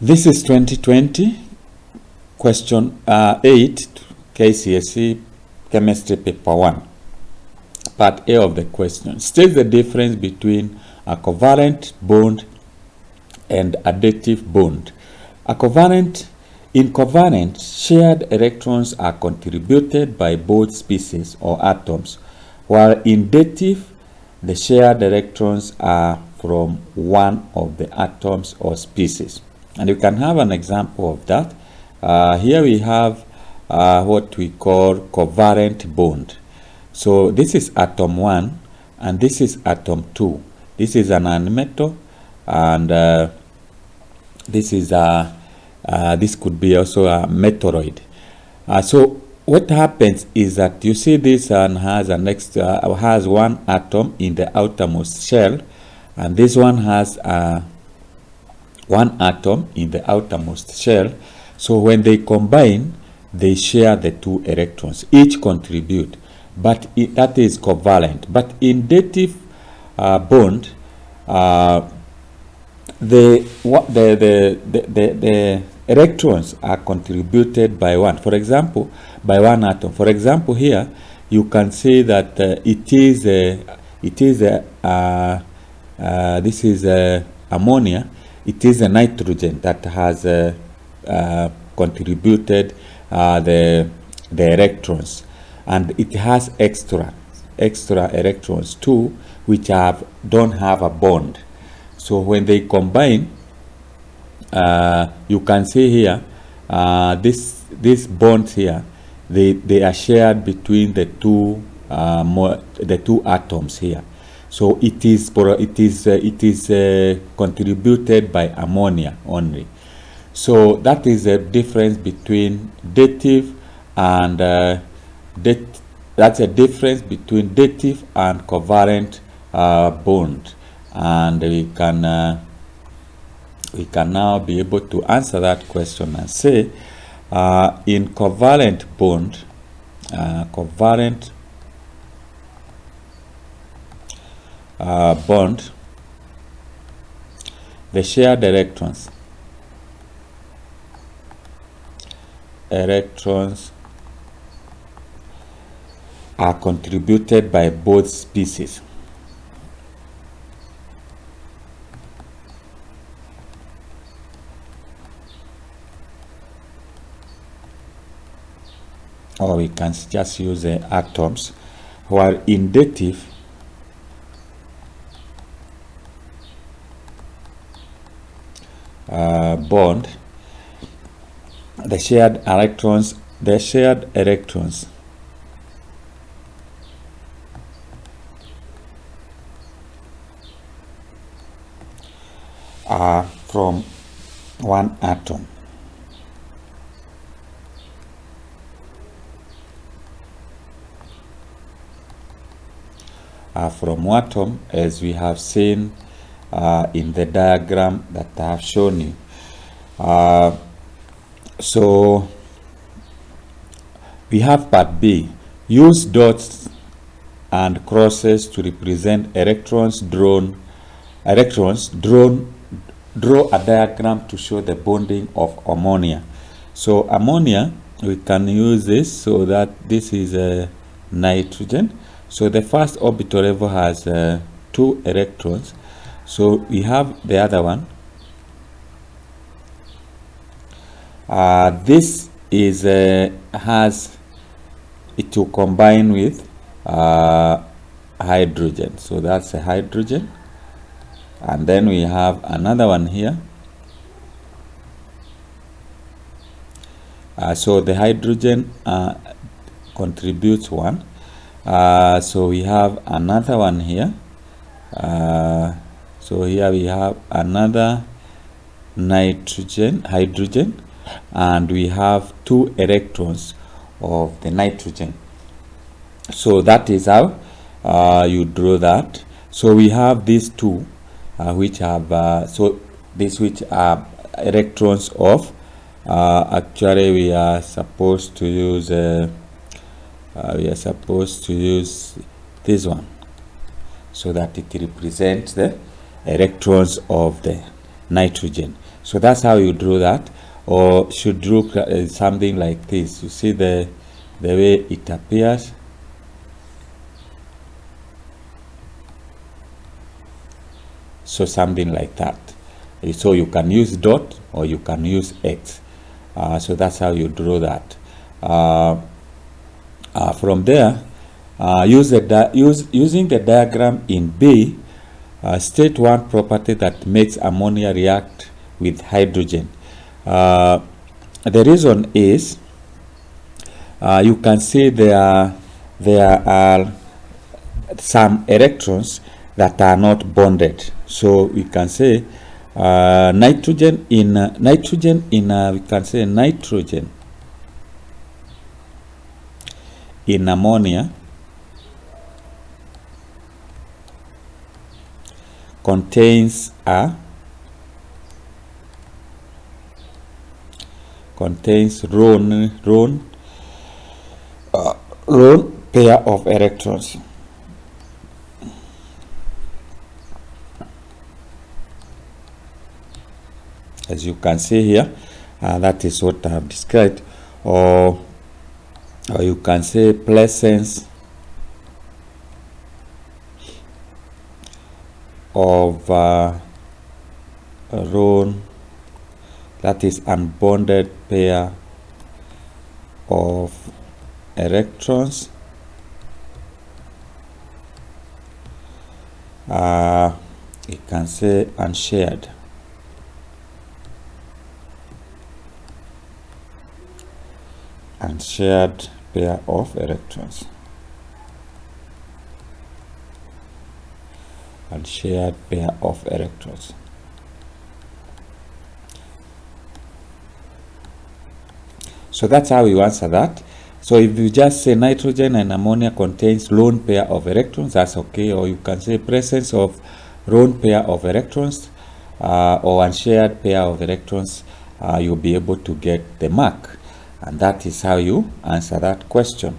This is 2020 question 8 KCSE Chemistry paper 1, part A of the question. State the difference between a covalent bond and additive bond. In covalent, shared electrons are contributed by both species or atoms, while in dative, the shared electrons are from one of the atoms or species. And you can have an example of that. Here we have what we call covalent bond. So this is atom 1 and this is atom 2. This is an nanometal, and this is this could be also a metaloid. So what happens is that you see this one has has one atom in the outermost shell, and this one has one atom in the outermost shell. So when they combine, they share the two electrons, each contribute, but that is covalent. But in dative bond, the electrons are contributed by one. For example, by one atom. For example, here you can see that this is ammonia. It is a nitrogen that has contributed the electrons, and it has extra electrons too, which don't have a bond. So when they combine, you can see here these bonds here, they are shared between the two atoms here. So it is contributed by ammonia only. So that is the difference between dative and that's a difference between dative and covalent bond, and we can now be able to answer that question and say in covalent bond, bond, the shared electrons are contributed by both species. Or we can just use the atoms, while in dative, bond, the shared electrons are from one atom. From atom, as we have seen in the diagram that I have shown you. So we have part B. Use dots and crosses to represent electrons. Draw a diagram to show the bonding of ammonia. So ammonia, we can use this so that this is a nitrogen. So the first orbital level has 2 electrons. So we have the other one. This is has it to combine with hydrogen. So that's a hydrogen, and then we have another one here. So the hydrogen contributes one. So we have another one here. So here we have another hydrogen, and we have 2 electrons of the nitrogen. So that is how you draw that. So we have these two which have which are electrons of actually we are supposed to use this one, so that it represents the electrons of the nitrogen. So that's how you draw that, or should draw something like this. You see the way it appears. So something like that. So you can use dot or you can use X. So that's how you draw that. From there, using the diagram in B, state one property that makes ammonia react with hydrogen. The reason is, you can see there are some electrons that are not bonded. So we can say nitrogen in ammonia contains lone pair of electrons. As you can see here, that is what I have described, or you can say presence of lone, that is unbonded pair of electrons. You can say unshared. Unshared pair of electrons. Unshared pair of electrons. So that's how you answer that. So if you just say nitrogen and ammonia contains lone pair of electrons, that's okay. Or you can say presence of lone pair of electrons or unshared pair of electrons, you'll be able to get the mark. And that is how you answer that question.